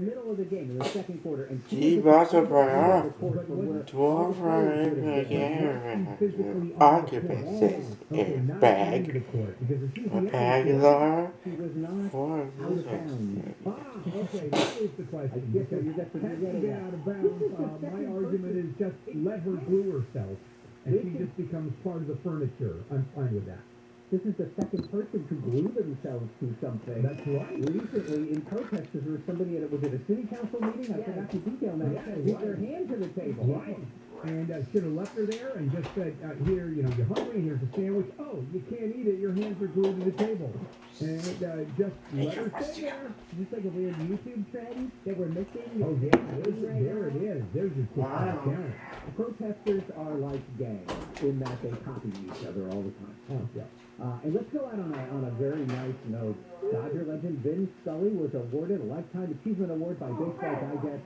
middle of the game in the second quarter, and occupancy is bag, regular, she was not for out of bounds. Okay, that is the question. Because you got to had be she been out of bounds, my argument is just let her glue herself, and she just becomes part of the furniture. I'm fine with that. This is the second person to glue themselves to something. That's right. Recently, in protest, there was somebody at, was it a city council meeting? I forgot to detail that. With their hand to the table. Right. And should have left her there and just said, here, you're hungry, here's a sandwich. Oh, you can't eat it, your hands are glued to the table. And just let her stay there. Just like a weird YouTube trend that we're missing. Oh, yeah, there it is. There's your talent. Protesters are like gangs in that they copy each other all the time. Oh, yeah. And let's go out on a very nice note. Dodger legend Vin Scully was awarded a Lifetime Achievement Award by Baseball Digest.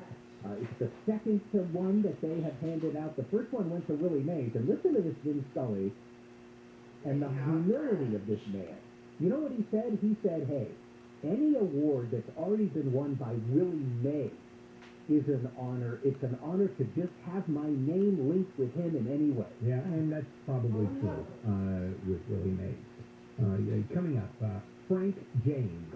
It's the second to one that they have handed out. The first one went to Willie Mays. And listen to this Vin Scully and the humility of this man. You know what he said? He said, hey, any award that's already been won by Willie Mays is an honor. It's an honor to just have my name linked with him in any way. Yeah, and that's probably true with Willie Mays. Coming up, Frank James,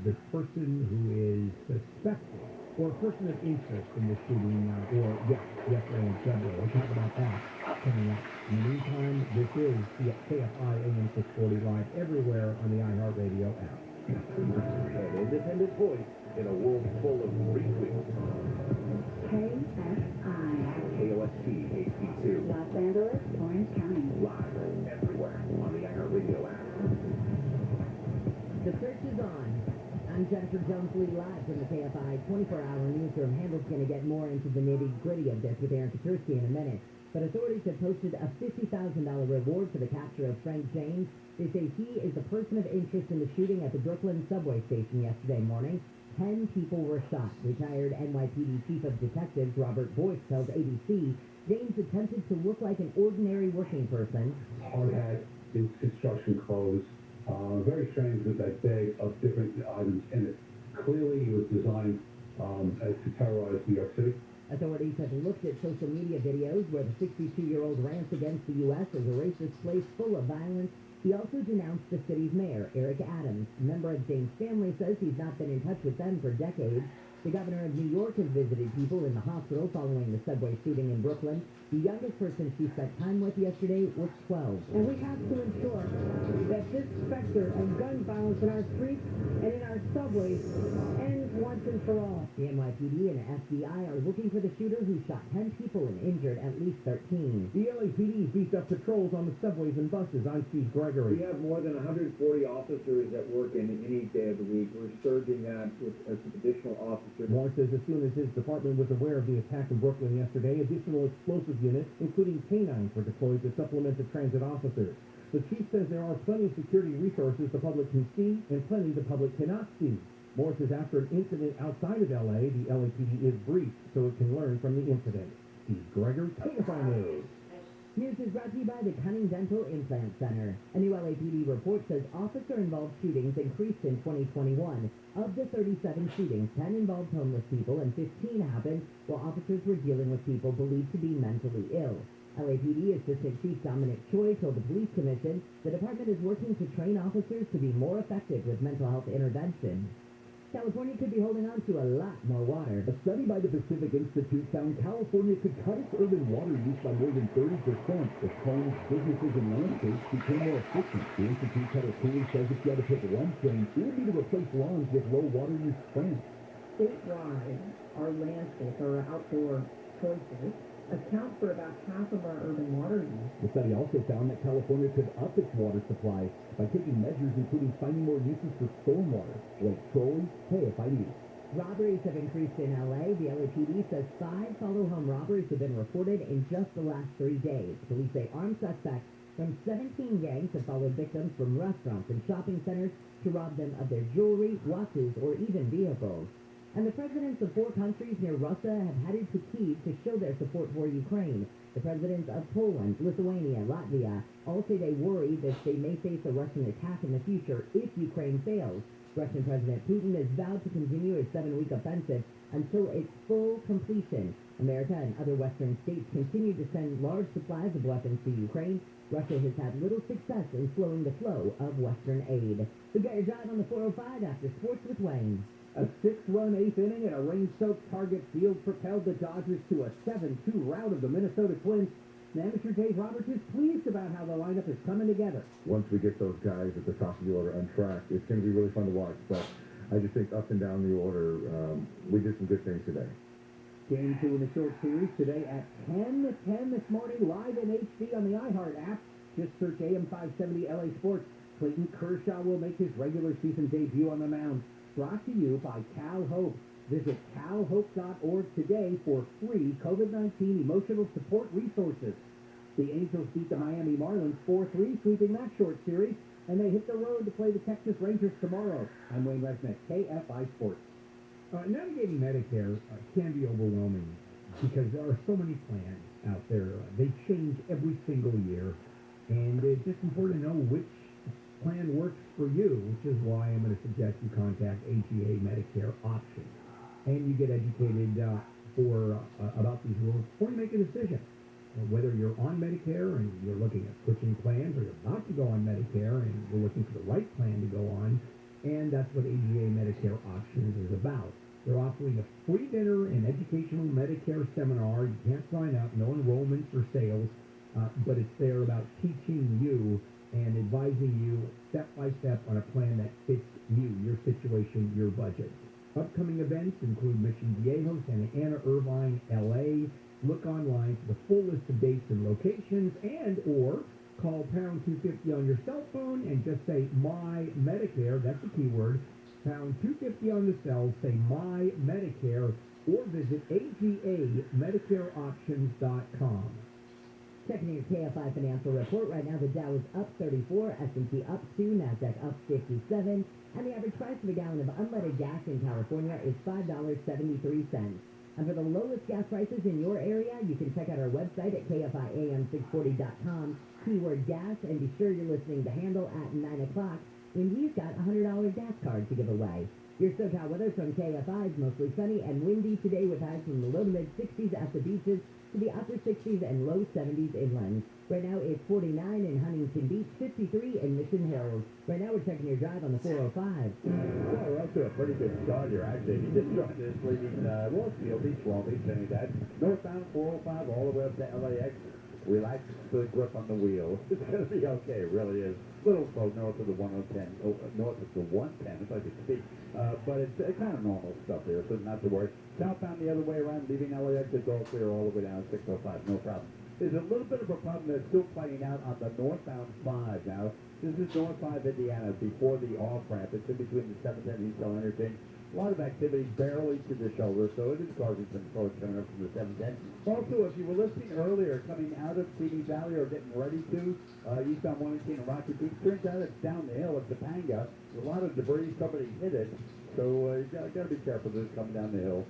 the person who is suspected, or a person of interest in the shooting, yesterday in February. We'll talk about that coming up. In the meantime, this is the KFI AM 640 live everywhere on the iHeartRadio app. An independent voice in a world full of retweets. KFI. KOST HD2. Los Angeles, Orange County. Live everywhere on the iHeartRadio app. The search is on. I'm Jennifer Jones-Lee live from the KFI 24-hour newsroom. Handle's going to get more into the nitty-gritty of this with Aaron Katursky in a minute. But authorities have posted a $50,000 reward for the capture of Frank James. They say he is a person of interest in the shooting at the Brooklyn subway station yesterday morning. 10 people were shot. Retired NYPD Chief of Detectives Robert Boyce tells ABC James attempted to look like an ordinary working person. Hard hat, his construction clothes, very strange with that bag of different items in it. Clearly, he was designed to terrorize New York City. Authorities have looked at social media videos where the 62-year-old rants against the U.S. as a racist place full of violence. He also denounced the city's mayor, Eric Adams. A member of James' family says he's not been in touch with them for decades. The governor of New York has visited people in the hospital following the subway shooting in Brooklyn. The youngest person she spent time with yesterday was 12. And we have to ensure that this specter of gun violence in our streets and in our subways ends once and for all. The NYPD and FBI are looking for the shooter who shot 10 people and injured at least 13. The LAPD beefed up patrols on the subways and buses. I'm Steve Gregory. We have more than 140 officers at work in any day of the week. We're surging that with additional officers. Moore says as soon as his department was aware of the attack in Brooklyn yesterday, additional explosive units, including canines, were deployed to supplement the transit officers. The chief says there are plenty of security resources the public can see and plenty the public cannot see. Moore says after an incident outside of L.A., the LAPD is briefed so it can learn from the incident. Steve Gregory, KFI News. News is brought to you by the Cunning Dental Implant Center. A new LAPD report says officer-involved shootings increased in 2021. Of the 37 shootings, 10 involved homeless people and 15 happened while officers were dealing with people believed to be mentally ill. LAPD Assistant Chief Dominic Choi told the Police Commission the department is working to train officers to be more effective with mental health intervention. California could be holding on to a lot more water. A study by the Pacific Institute found California could cut its urban water use by more than 30% if homes, businesses, and landscapes became more efficient. The Institute head of Payne says if you had to pick one thing, it would be to replace lawns with low water use plants. Statewide, our landscape, our outdoor choices, account for about half of our urban water use. The study also found that California could up its water supply by taking measures including finding more uses for stormwater. Like trolling, KFI News. Robberies have increased in L.A. The LAPD says 5 follow-home robberies have been reported in just the last 3 days. Police say armed suspects from 17 gangs have followed victims from restaurants and shopping centers to rob them of their jewelry, watches, or even vehicles. And the presidents of 4 countries near Russia have headed to Kyiv to show their support for Ukraine. The presidents of Poland, Lithuania, Latvia all say they worry that they may face a Russian attack in the future if Ukraine fails. Russian President Putin has vowed to continue his 7-week offensive until its full completion. America and other Western states continue to send large supplies of weapons to Ukraine. Russia has had little success in slowing the flow of Western aid. We got your drive on the 405 after Sports with Wayne. A 6-run eighth inning at a rain-soaked Target Field propelled the Dodgers to a 7-2 rout of the Minnesota Twins. And amateur Dave Roberts is pleased about how the lineup is coming together. Once we get those guys at the top of the order on track, it's going to be really fun to watch. But I just think up and down the order, we did some good things today. Game 2 in the short series today at 10:10 this morning, live in HD on the iHeart app. Just search AM 570 LA Sports. Clayton Kershaw will make his regular season debut on the mound. Brought to you by Cal Hope. Visit calhope.org today for free COVID-19 emotional support resources. The Angels beat the Miami Marlins 4-3, sweeping that short series, and they hit the road to play the Texas Rangers tomorrow. I'm Wayne Resnick, KFI Sports. Navigating Medicare can be overwhelming because there are so many plans out there. They change every single year, and it's just important to know which plan works for you, which is why I'm going to suggest you contact AGA Medicare Options. And you get educated about these rules before you make a decision. Whether you're on Medicare and you're looking at switching plans, or you're about to go on Medicare and you're looking for the right plan to go on, and that's what AGA Medicare Options is about. They're offering a free dinner and educational Medicare seminar. You can't sign up, no enrollments or sales, but it's there about teaching you and advising you step by step on a plan that fits you, your situation, your budget. Upcoming events include Mission Viejo, Santa Ana, Irvine, LA. Look online for the full list of dates and locations, and or call pound 250 on your cell phone and just say My Medicare, that's the keyword, pound 250 on the cell, say My Medicare, or visit AGAMedicareOptions.com. Checking your KFI financial report. Right now, the Dow is up 34, S&P up 2, NASDAQ up 57, and the average price of a gallon of unleaded gas in California is $5.73. And for the lowest gas prices in your area, you can check out our website at KFIAM640.com, keyword gas, and be sure you're listening to Handle at 9 o'clock when we've got a $100 gas card to give away. Your SoCal weather from KFI is mostly sunny and windy today with highs from the low to mid-60s at the beaches to the upper 60s and low 70s inland. Right now it's 49 in Huntington Beach, 53 in Mission Hills. Right now we're checking your drive on the 405. Well, we're up to a pretty good start here, actually. If you just joined us leaving Westfield, East Long Beach, any that. Northbound 405 all the way up to LAX. Relax the grip on the wheel. It's going to be okay, it really is. Little slow north of the 110, north of the 110, if I could speak. But it's kind of normal stuff here, so not to worry. Southbound the other way around, leaving LAX, it's all clear all the way down 605, no problem. There's a little bit of a problem that's still playing out on the northbound 5 now. This is North 5 Indiana before the off-ramp. It's in between the 7th and East Hill interchange. A lot of activity barely to the shoulder, so it is causing some slows coming up from the 710. Also, if you were listening earlier, coming out of CD Valley or getting ready to, eastbound 118 and Rocky Beach, turns out it's down the hill at Topanga. A lot of debris, somebody hit it, so you got to be careful this coming down the hill.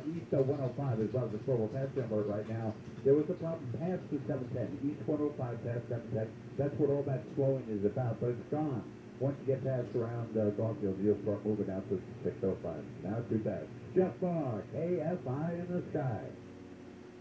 East 105 is about the slower passing alert right now. There was a problem past the 710, East 105 past 710. That's what all that slowing is about, but it's gone. Once you get past around Garfield, you'll start moving out to 605. Now too bad. Jeff Barr, KFI in the sky.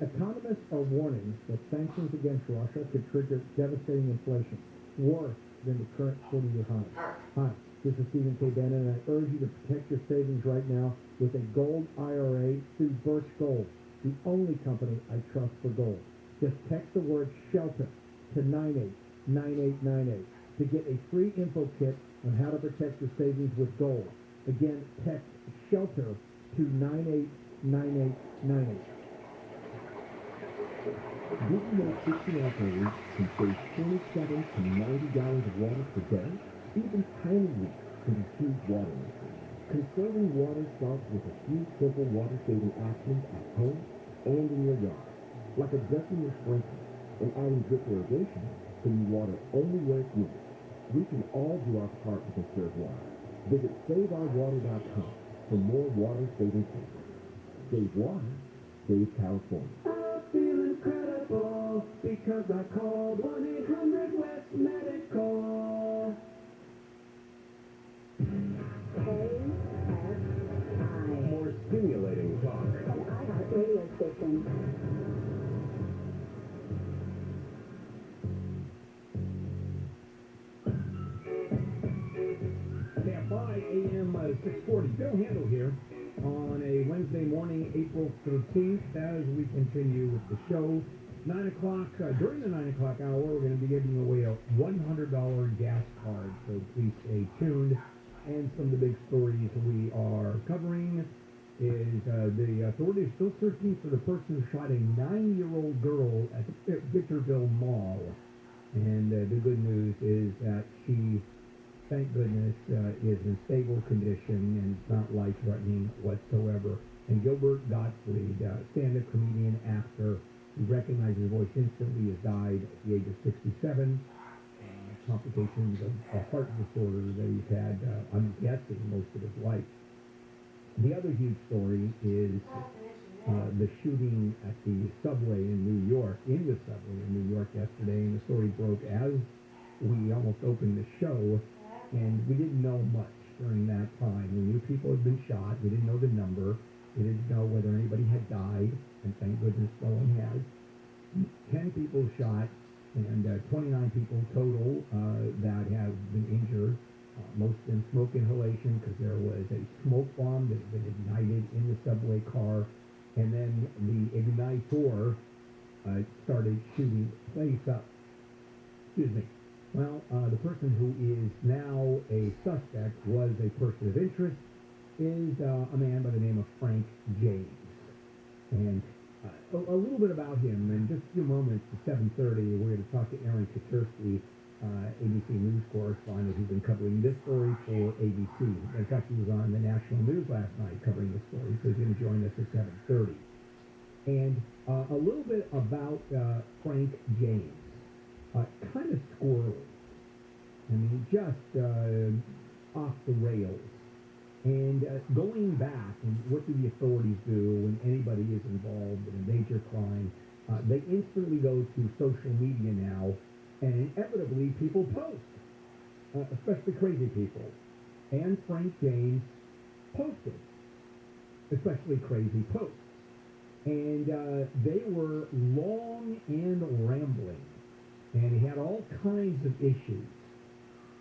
Economists are warning that sanctions against Russia could trigger devastating inflation, worse than the current 40-year high. Hi, this is Stephen K. Bannon, and I urge you to protect your savings right now with a gold IRA through Birch Gold, the only company I trust for gold. Just text the word SHELTER to 989898 to get a free info kit on how to protect your savings with gold. Again, text SHELTER to 989898. Did you know 60 operators can save $27 to $90 of water per day? Even tiny leaks can be huge water losses. Conserving water starts with a few simple water-saving actions at home and in your yard, like adjusting your sprinkler and adding drip irrigation so you water only where it's needed. We can all do our part to conserve water. Visit SaveOurWater.com for more water-saving tips. Save water, save California. I feel incredible because I called 1-800-WEST-MEDICAL. radio station. Kfi Am 640. Bill Handel here on a Wednesday morning, April 13th, as we continue with the show. 9 o'clock, during the 9 o'clock hour, we're going to be giving away a $100 gas card, so please stay tuned. And some of the big stories we are covering is the authorities still searching for the person who shot a 9-year-old girl at the Victorville Mall. And the good news is that she, thank goodness, is in stable condition and not life-threatening whatsoever. And Gilbert Gottfried, stand-up comedian, actor, who recognized his voice instantly, has died at the age of 67. Complications of a heart disorder that he's had, I'm guessing, most of his life. The other huge story is the shooting at the subway in New York, in the subway in New York yesterday, and the story broke as we almost opened the show, and we didn't know much during that time. We knew people had been shot. We didn't know the number. We didn't know whether anybody had died, and thank goodness no one has. 10 people shot, and 29 people total that have been injured, most in smoke inhalation because there was a smoke bomb that had been ignited in the subway car, and then the igniter started shooting the place up. Excuse me. Well, the person who is now a suspect was a person of interest, is a man by the name of Frank James. And a little bit about him. In just a few moments at 7:30, we're going to talk to Aaron Katursky, ABC News correspondent who's been covering this story for ABC. In fact, he was on the national news last night covering this story, so he's going to join us at 7:30. And a little bit about Frank James. Kind of squirrely. I mean, just off the rails. And going back, and what do the authorities do when anybody is involved in a major crime? They instantly go to social media now, and inevitably people post, especially crazy people. And Frank James posted, especially crazy posts. And they were long and rambling, and he had all kinds of issues.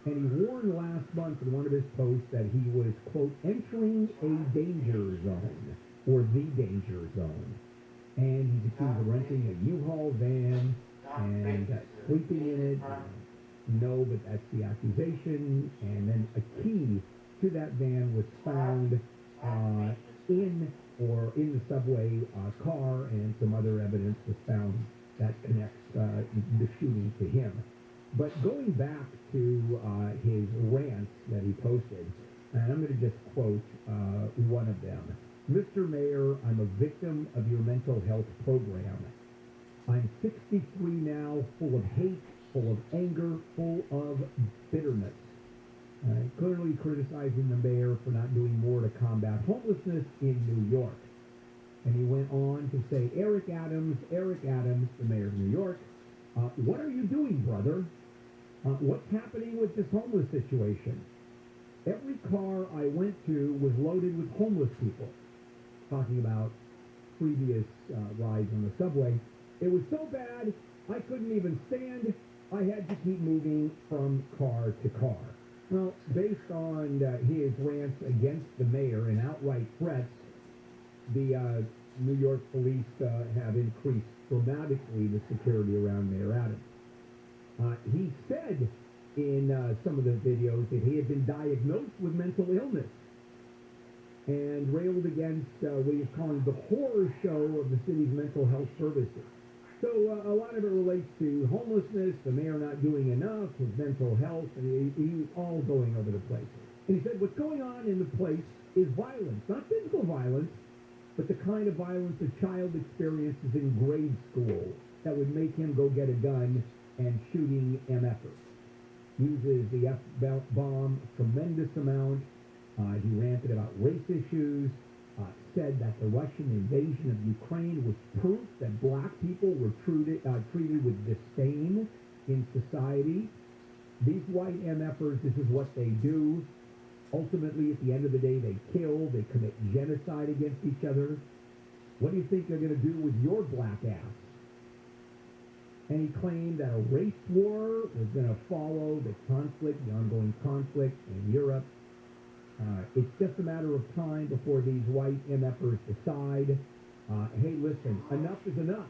And he warned last month in one of his posts that he was, quote, entering a danger zone, or the danger zone. And he's accused of renting a U-Haul van and sleeping in it. No, but that's the accusation. And then a key to that van was found in the subway car, and some other evidence was found that connects the shooting to him. But going back to his rants that he posted, and I'm going to just quote one of them. Mr. Mayor, I'm a victim of your mental health program. I'm 63 now, full of hate, full of anger, full of bitterness. Clearly criticizing the mayor for not doing more to combat homelessness in New York. And he went on to say, Eric Adams, the mayor of New York, what are you doing, brother? What's happening with this homeless situation? Every car I went to was loaded with homeless people. Talking about previous rides on the subway. It was so bad, I couldn't even stand. I had to keep moving from car to car. Well, based on his rants against the mayor and outright threats, the New York police have increased dramatically the security around Mayor Adams. He said in some of the videos that he had been diagnosed with mental illness and railed against what he's calling the horror show of the city's mental health services. So a lot of it relates to homelessness, the mayor not doing enough, his mental health, and he's all going over the place. And he said what's going on in the place is violence, not physical violence, but the kind of violence a child experiences in grade school that would make him go get a gun and shooting MFers. Uses the F-bomb a tremendous amount. He ranted about race issues, said that the Russian invasion of Ukraine was proof that black people were treated with disdain in society. These white MFers, this is what they do. Ultimately, at the end of the day, they kill, they commit genocide against each other. What do you think they're going to do with your black ass? And he claimed that a race war was going to follow the conflict, the ongoing conflict in Europe. It's just a matter of time before these white MFers decide, hey, listen, enough is enough.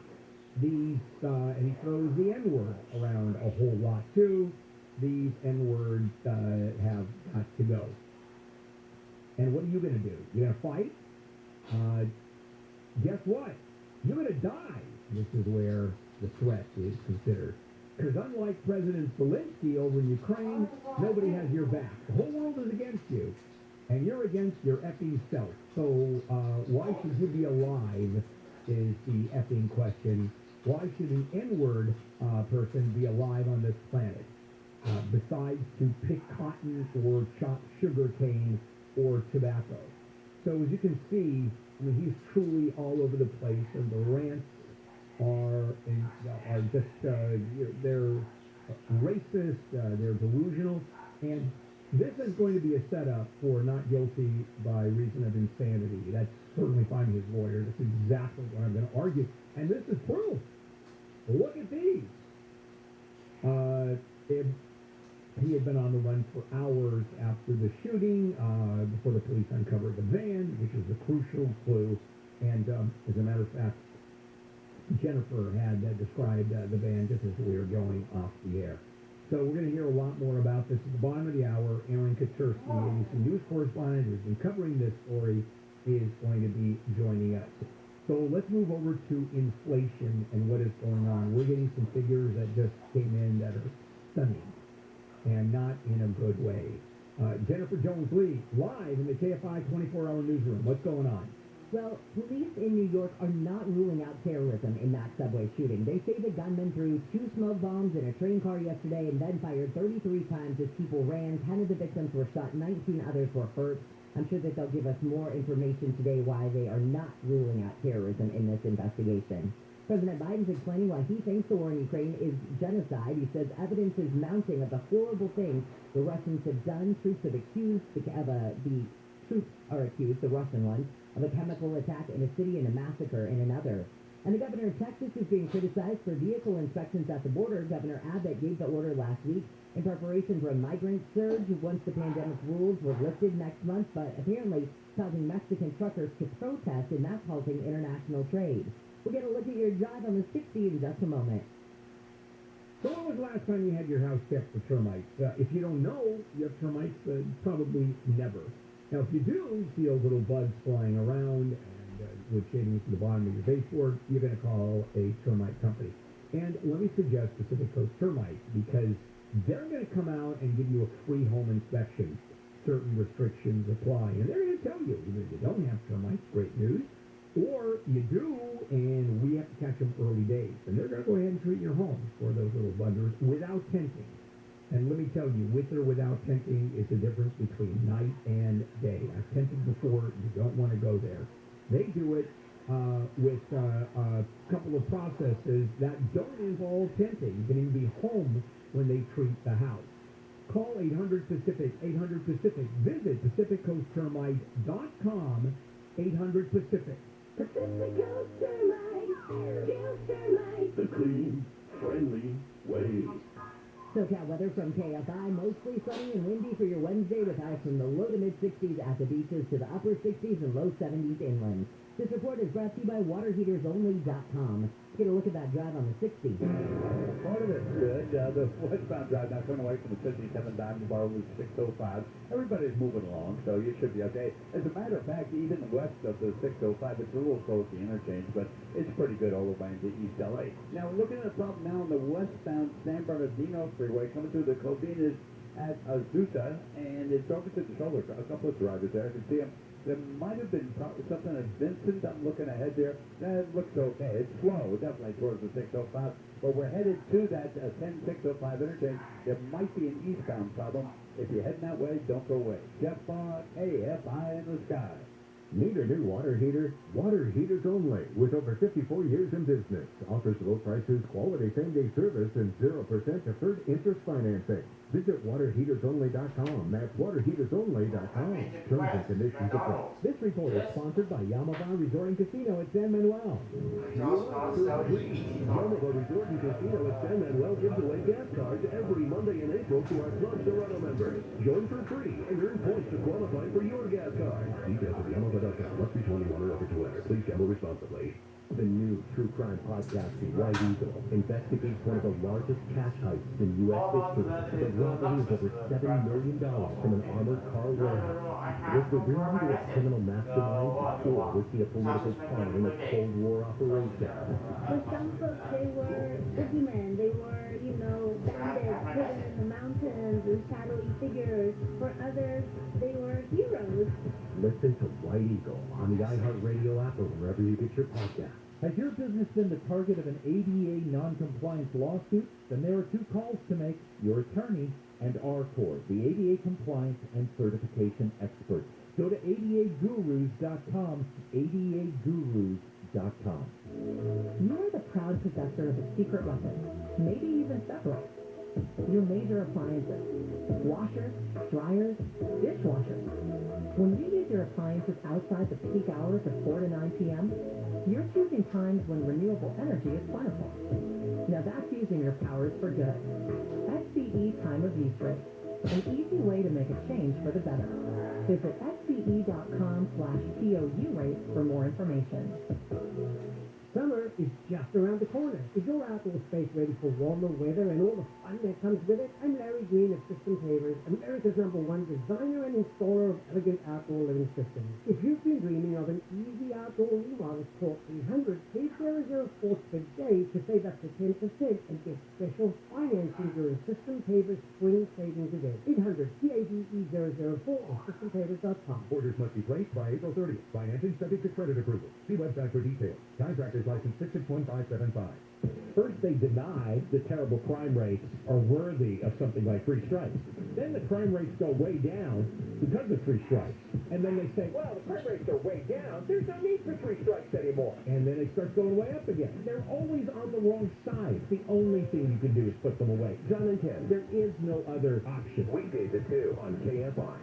These, and he throws the N-word around a whole lot, too. These N-words have got to go. And what are you going to do? You're going to fight? Guess what? You're going to die. This is where the threat is considered. Because unlike President Zelensky over in Ukraine, nobody has your back. The whole world is against you. And you're against your effing self. So why should you be alive is the effing question. Why should an N-word person be alive on this planet? Besides to pick cotton or chop sugar cane or tobacco. So as you can see, I mean, he's truly all over the place, and the rants are just, they're racist, they're delusional, and this is going to be a setup for not guilty by reason of insanity. That's certainly finding his lawyer. That's exactly what I'm going to argue. And this is proof. Look at these. He had been on the run for hours after the shooting, before the police uncovered the van, which is a crucial clue. And as a matter of fact, Jennifer had described the van just as we were going off the air. So we're going to hear a lot more about this at the bottom of the hour. Aaron Katersky, ABC News correspondent who's been covering this story, is going to be joining us. So let's move over to inflation and what is going on. We're getting some figures that just came in that are stunning and not in a good way. Jennifer Jones-Lee, live in the KFI 24-hour newsroom. What's going on? Well, police in New York are not ruling out terrorism in that subway shooting. They say the gunman threw 2 smoke bombs in a train car yesterday and then fired 33 times as people ran. 10 of the victims were shot, 19 others were hurt. I'm sure that they'll give us more information today why they are not ruling out terrorism in this investigation. President Biden's explaining why he thinks the war in Ukraine is genocide. He says evidence is mounting of the horrible things the Russians have done. Troops are accused, the Russian ones, of a chemical attack in a city and a massacre in another. And the governor of Texas is being criticized for vehicle inspections at the border. Governor Abbott gave the order last week in preparation for a migrant surge once the pandemic rules were lifted next month, but apparently causing Mexican truckers to protest, and that's halting international trade. We'll get a look at your drive on the 60 in just a moment. So when was the last time you had your house checked for termites? If you don't know you have termites, probably never. Now, if you do see those little bugs flying around and wood shavings to the bottom of your baseboard, you're going to call a termite company. And let me suggest Pacific Coast Termites, because they're going to come out and give you a free home inspection. Certain restrictions apply. And they're going to tell you, either you don't have termites, great news, or you do, and we have to catch them early days. And they're going to go ahead and treat your home for those little buggers without tenting. And let me tell you, with or without tenting is the difference between night and day. I've tented before. You don't want to go there. They do it with a couple of processes that don't involve tenting. You can even be home when they treat the house. Call 800-PACIFIC, 800-PACIFIC. Visit PacificCoastTermite.com, 800-PACIFIC. Pacific Coast Termite, Jill Termite. The clean, friendly way. SoCal weather from KFI, mostly sunny and windy for your Wednesday with highs from the low to mid-60s at the beaches to the upper 60s and low 70s inland. This report is brought to you by WaterHeatersOnly.com. Get a look at that drive on the 60. Part of it's good. The westbound drive now coming away from the 57 Diamond Bar was 605. Everybody's moving along, so you should be okay. As a matter of fact, even west of the 605, it's a little slow at the interchange, but it's pretty good all the way into East LA. Now, looking at the problem now on the westbound San Bernardino Freeway coming through the Codinas at Azusa, and it's over to the shoulder. A couple of drivers there. I can see them. There might have been something at Vincent. I'm looking ahead there. That looks okay. It's slow, definitely towards the 605. But we're headed to that 10605 interchange. There might be an eastbound problem. If you're heading that way, don't go away. Jeff Bond, AFI in the sky. Need a new water heater? Water Heaters Only, with over 54 years in business, offers low prices, quality same-day service, and 0% deferred interest financing. Visit waterheatersonly.com. That's waterheatersonly.com. Terms and conditions apply. This report is sponsored by Yamava Resort and Casino at San Manuel. Yamava Resort and Casino at San Manuel gives away gas cards every Monday in April to our Club Dorado members. Join for free and earn points to qualify for your gas card. Details at Yamava.com. Must be 21 or over to enter. Please gamble responsibly. The new true crime podcast, White Eagle, investigates one of the largest cash heists in U.S. history. The robbery of over $7 million from an armored car warehouse. Was the real leader a criminal mastermind, or was he a political pawn in a Cold War operation? For some folks, they were boogeymen. They were, bandits hidden in the mountains and shadowy figures. For others, they were heroes. Listen to White Eagle on the iHeartRadio app or wherever you get your podcast. Has your business been the target of an ADA non-compliance lawsuit? Then there are two calls to make: your attorney and R-Corps, the ADA compliance and certification expert. Go to ADAgurus.com, ADAgurus.com. You are the proud possessor of a secret weapon, maybe even several. Your major appliances, washers, dryers, dishwashers. When you use your appliances outside the peak hours of 4 to 9 p.m., you're choosing times when renewable energy is plentiful. Now that's using your powers for good. SCE Time of Use Rate, an easy way to make a change for the better. Visit SCE.com/POU rate for more information. Summer is just around the corner. Is your outdoor space ready for warmer weather and all the fun that comes with it? I'm Larry Green of System Pavers, America's #1 designer and installer of elegant outdoor living systems. If you've been dreaming of an easy outdoor remodel, call 800-800-4 today to save up to 10% and get special financing during System Pavers Spring Savings Event. 800-PAVE004 or SystemPavers.com. Orders must be placed by April 30th. Financing subject to credit approval. See website for details. Contractors license 661-575. First, they deny the terrible crime rates are worthy of something like three strikes. Then the crime rates go way down because of three strikes. And then they say, well, the crime rates are way down. There's no need for three strikes anymore. And then it starts going way up again. They're always on the wrong side. The only thing you can do is put them away. John and Ken, there is no other option. Weekdays at 2 on KFI.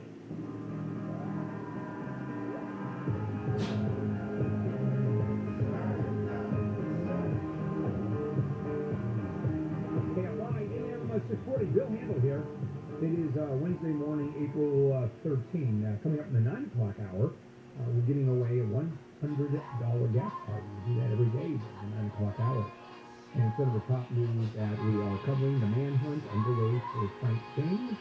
KFI AM 640, Bill Handel here. It is Wednesday morning, April 13. Coming up in the 9 o'clock hour, we're giving away a $100 gas card. We do that every day at the 9 o'clock hour. And some of the top news that we are covering: the manhunt underway for Frank Payne,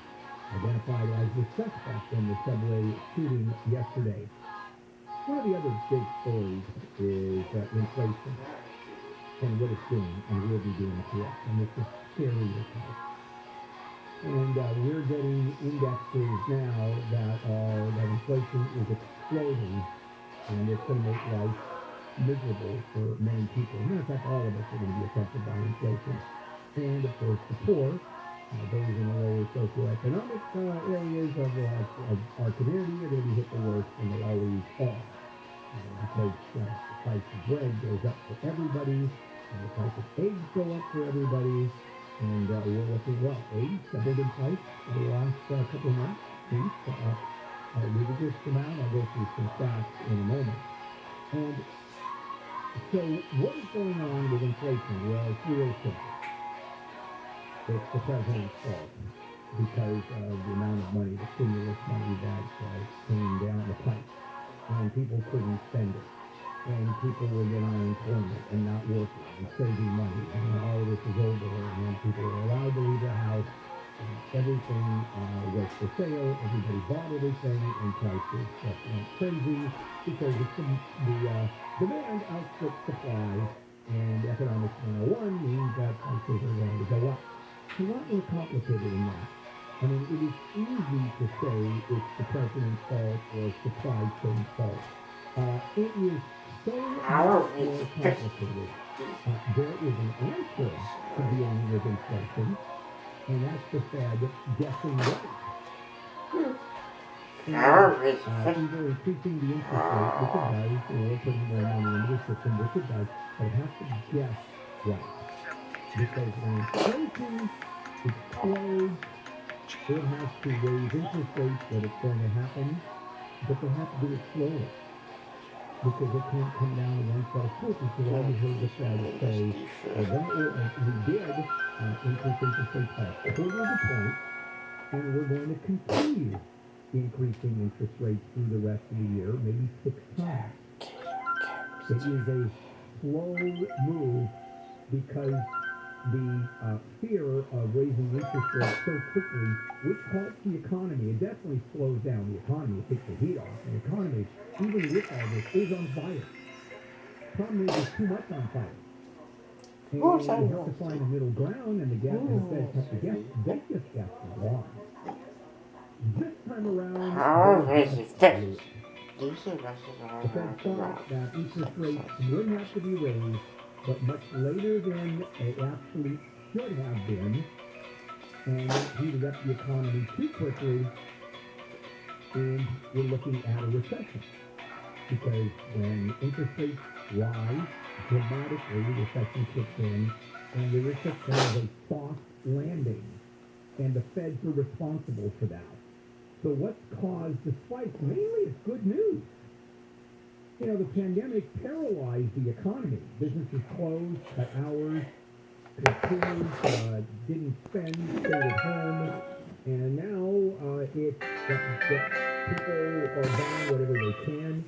identified as the suspect in the subway shooting yesterday. One of the other big stories is inflation and what it's doing and will be doing to us. And it's a scary report. And we're getting indexes now that inflation is exploding, and it's going to make life miserable for many people. As a matter of fact, all of us are going to be affected by inflation. And, of course, the poor, those in the lower socioeconomic areas of our community are going to be hit the worst, and they always are. Because the price of bread goes up for everybody, and the price of eggs go up for everybody, and we're looking, eggs doubled in price for the last couple of months. Beef up a ridiculous amount. I'll go through some stats in a moment. And so what is going on with inflation? Well, it's real simple. It's the president's fault because of the amount of money, the stimulus money that came down the pipe. And people couldn't spend it. And people were getting unemployment and not working and saving money. And when all of this is over and people were allowed to leave their house, and everything was for sale, everybody bought everything, and prices just went crazy because it's the demand outstrips supply, and economics 101 means that prices are going to go up. It's a lot more complicated than that. I mean, it is easy to say it's the president's fault or supply chain fault. It is so much more complicated. There is an answer to dealing with inflation, and that's the Fed guessing right. Either increasing the interest rate, which it does, or putting more money into the system, which it does, but it has to guess right. Because when inflation explodes, it has to raise interest rates that it's going to happen, but they have to do it slowly. Because it can't come down in one fell swoop. And so long as heard the Fed say, we did increase interest rates by a quarter of a point, and we're going to continue increasing interest rates through the rest of the year, maybe 6 times. It is a slow move because the fear of raising interest rates so quickly, which halts the economy, it definitely slows down the economy, it takes the heat off. The economy, even with all this, is on fire. Problem is, there's too much on fire. And you have to find a middle ground, and the Fed have to guess. They just guess wrong. This time around, the Fed thought that interest rates would have to be raised, but much later than it actually should have been, and that heated up the economy too quickly, and we're looking at a recession. Because when interest rates rise dramatically, recession kicks in, and there is such kind of a soft landing, and the Feds are responsible for that. So what's caused the spikes? Mainly it's good news. You know, the pandemic paralyzed the economy. Businesses closed, cut hours, consumers didn't spend, stayed at home, and now it's that people are buying whatever they can.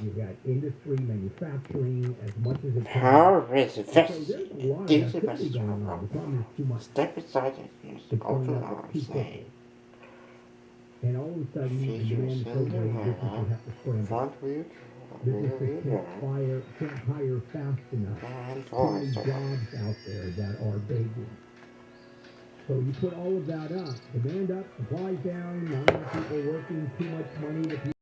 You've got industry, manufacturing, as much as it can. How is it? So there's a lot of activity going on. The problem is too much. Step aside and use the ultra say. And all of a sudden, the demand is so great, businesses have to scramble. Businesses can't hire fast enough. Too many jobs out there that are begging. So you put all of that up, demand up, supply down, not enough people working, too much money to people.